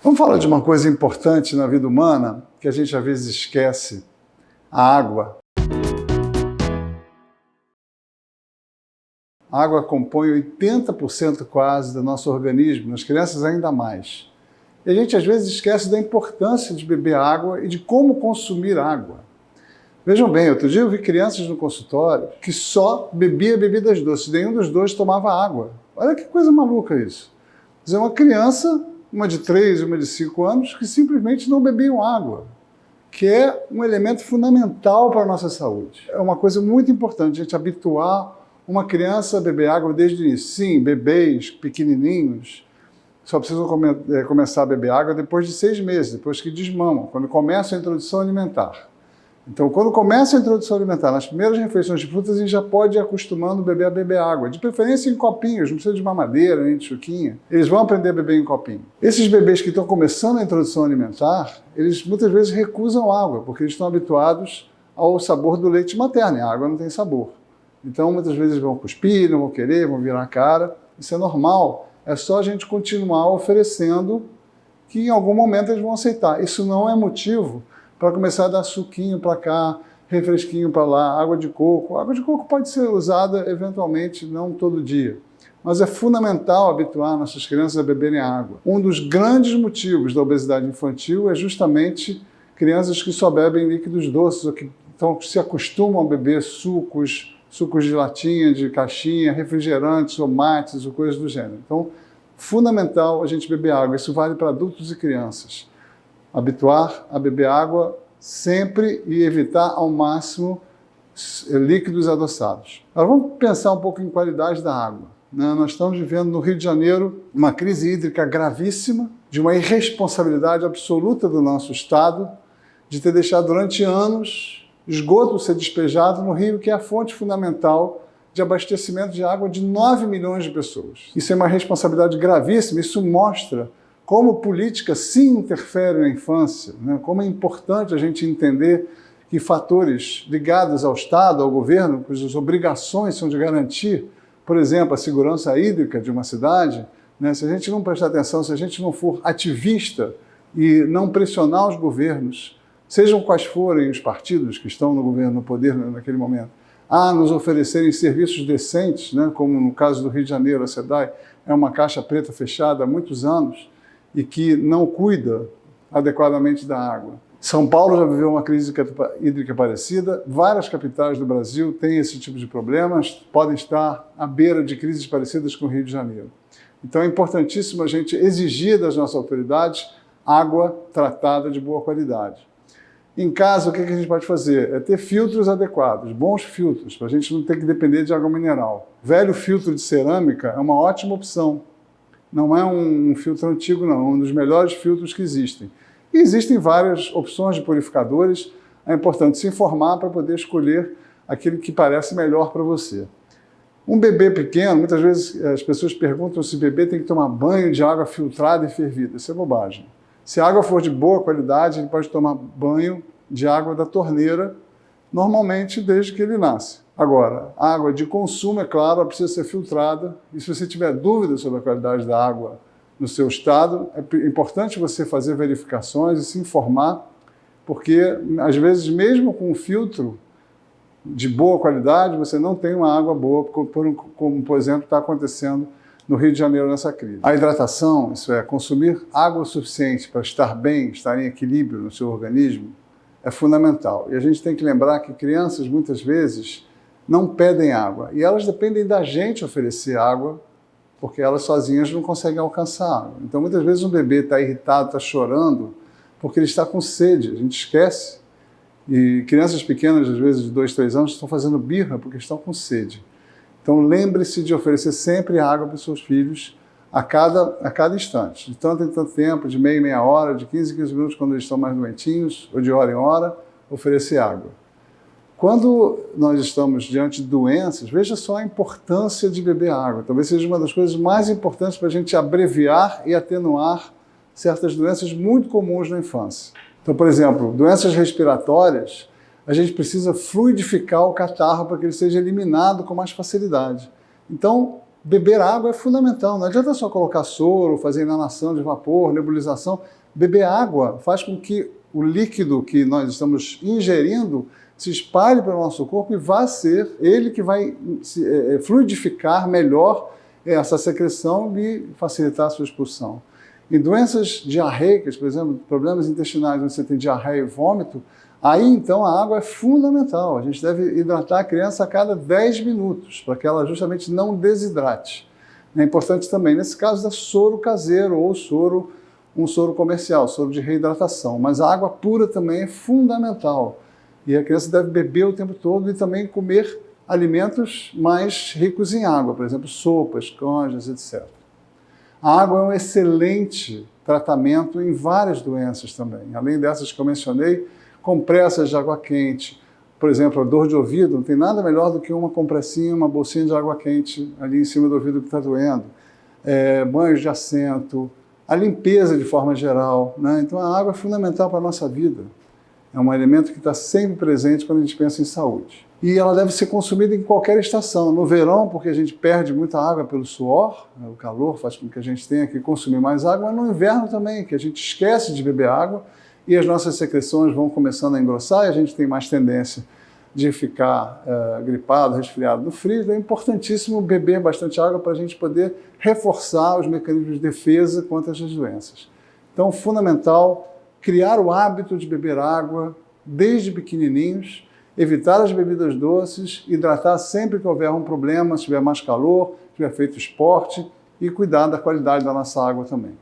Vamos falar de uma coisa importante na vida humana, que a gente às vezes esquece: a água. A água compõe 80% quase do nosso organismo, nas crianças ainda mais. E a gente às vezes esquece da importância de beber água e de como consumir água. Vejam bem, outro dia eu vi crianças no consultório que só bebia bebidas doces, nenhum dos dois tomava água. Olha que coisa maluca isso. Quer dizer, uma criança, uma de 3 e uma de 5 anos, que simplesmente não bebiam água, que é um elemento fundamental para a nossa saúde. É uma coisa muito importante a gente habituar uma criança a beber água desde o início. Sim, bebês pequenininhos só precisam começar a beber água depois de 6 meses, depois que desmamam, quando começa a introdução alimentar. Então, quando começa a introdução alimentar, nas primeiras refeições de frutas, a gente já pode ir acostumando o bebê a beber água, de preferência em copinhos, não precisa de mamadeira, nem de chuquinha. Eles vão aprender a beber em copinho. Esses bebês que estão começando a introdução alimentar, eles muitas vezes recusam água, porque eles estão habituados ao sabor do leite materno, e a água não tem sabor. Então, muitas vezes vão cuspir, não vão querer, vão virar a cara. Isso é normal. É só a gente continuar oferecendo que em algum momento eles vão aceitar. Isso não é motivo para começar a dar suquinho para cá, refresquinho para lá, água de coco. A água de coco pode ser usada eventualmente, não todo dia. Mas é fundamental habituar nossas crianças a beberem água. Um dos grandes motivos da obesidade infantil é justamente crianças que só bebem líquidos doces, ou que se acostumam a beber sucos de latinha, de caixinha, refrigerantes ou mates ou coisas do gênero. Então, fundamental a gente beber água. Isso vale para adultos e crianças. Habituar a beber água sempre e evitar ao máximo líquidos adoçados. Agora vamos pensar um pouco em qualidade da água. Nós estamos vivendo no Rio de Janeiro uma crise hídrica gravíssima, de uma irresponsabilidade absoluta do nosso Estado, de ter deixado durante anos esgoto ser despejado no rio, que é a fonte fundamental de abastecimento de água de 9 milhões de pessoas. Isso é uma responsabilidade gravíssima, isso mostra como política sim interfere na infância, né? Como é importante a gente entender que fatores ligados ao Estado, ao governo, cujas obrigações são de garantir, por exemplo, a segurança hídrica de uma cidade, né? Se a gente não prestar atenção, se a gente não for ativista e não pressionar os governos, sejam quais forem os partidos que estão no governo, no poder naquele momento, a nos oferecerem serviços decentes, né? Como no caso do Rio de Janeiro, a SEDAI é uma caixa preta fechada há muitos anos, e que não cuida adequadamente da água. São Paulo já viveu uma crise hídrica parecida, várias capitais do Brasil têm esse tipo de problemas, podem estar à beira de crises parecidas com o Rio de Janeiro. Então é importantíssimo a gente exigir das nossas autoridades água tratada de boa qualidade. Em casa, o que a gente pode fazer? É ter filtros adequados, bons filtros, para a gente não ter que depender de água mineral. Velho filtro de cerâmica é uma ótima opção. Não é um filtro antigo, não. É um dos melhores filtros que existem. E existem várias opções de purificadores. É importante se informar para poder escolher aquele que parece melhor para você. Um bebê pequeno, muitas vezes as pessoas perguntam se o bebê tem que tomar banho de água filtrada e fervida. Isso é bobagem. Se a água for de boa qualidade, ele pode tomar banho de água da torneira, normalmente desde que ele nasce. Agora, a água de consumo, é claro, ela precisa ser filtrada, e se você tiver dúvidas sobre a qualidade da água no seu estado, é importante você fazer verificações e se informar, porque, às vezes, mesmo com um filtro de boa qualidade, você não tem uma água boa, como por exemplo, está acontecendo no Rio de Janeiro nessa crise. A hidratação, isso é, consumir água suficiente para estar bem, estar em equilíbrio no seu organismo, é fundamental. E a gente tem que lembrar que crianças, muitas vezes, não pedem água. E elas dependem da gente oferecer água, porque elas sozinhas não conseguem alcançar água. Então, muitas vezes, um bebê está irritado, está chorando, porque ele está com sede. A gente esquece. E crianças pequenas, às vezes de 2, 3 anos, estão fazendo birra porque estão com sede. Então, lembre-se de oferecer sempre água para os seus filhos a cada instante. De tanto em tanto tempo, de meia em meia hora, de 15 em 15 minutos, quando eles estão mais doentinhos, ou de hora em hora, oferecer água. Quando nós estamos diante de doenças, veja só a importância de beber água. Talvez seja uma das coisas mais importantes para a gente abreviar e atenuar certas doenças muito comuns na infância. Então, por exemplo, doenças respiratórias, a gente precisa fluidificar o catarro para que ele seja eliminado com mais facilidade. Então, beber água é fundamental. Não adianta só colocar soro, fazer inalação de vapor, nebulização. Beber água faz com que o líquido que nós estamos ingerindo se espalhe pelo nosso corpo e vá ser ele que vai fluidificar melhor essa secreção e facilitar a sua expulsão. Em doenças diarreicas, por exemplo, problemas intestinais onde você tem diarreia e vômito, aí então a água é fundamental. A gente deve hidratar a criança a cada 10 minutos, para que ela justamente não desidrate. É importante também, nesse caso, dar soro caseiro ou um soro comercial, soro de reidratação. Mas a água pura também é fundamental. E a criança deve beber o tempo todo e também comer alimentos mais ricos em água, por exemplo, sopas, canjas, etc. A água é um excelente tratamento em várias doenças também. Além dessas que eu mencionei, compressas de água quente. Por exemplo, a dor de ouvido, não tem nada melhor do que uma compressinha, uma bolsinha de água quente ali em cima do ouvido que está doendo. Banhos de assento, a limpeza de forma geral, né? Então a água é fundamental para a nossa vida. É um elemento que está sempre presente quando a gente pensa em saúde. E ela deve ser consumida em qualquer estação. No verão, porque a gente perde muita água pelo suor, né? O calor faz com que a gente tenha que consumir mais água, mas no inverno também, que a gente esquece de beber água e as nossas secreções vão começando a engrossar e a gente tem mais tendência de ficar gripado, resfriado no frio. Então é importantíssimo beber bastante água para a gente poder reforçar os mecanismos de defesa contra essas doenças. Então, fundamental criar o hábito de beber água desde pequenininhos, evitar as bebidas doces, hidratar sempre que houver um problema, se tiver mais calor, se tiver feito esporte, e cuidar da qualidade da nossa água também.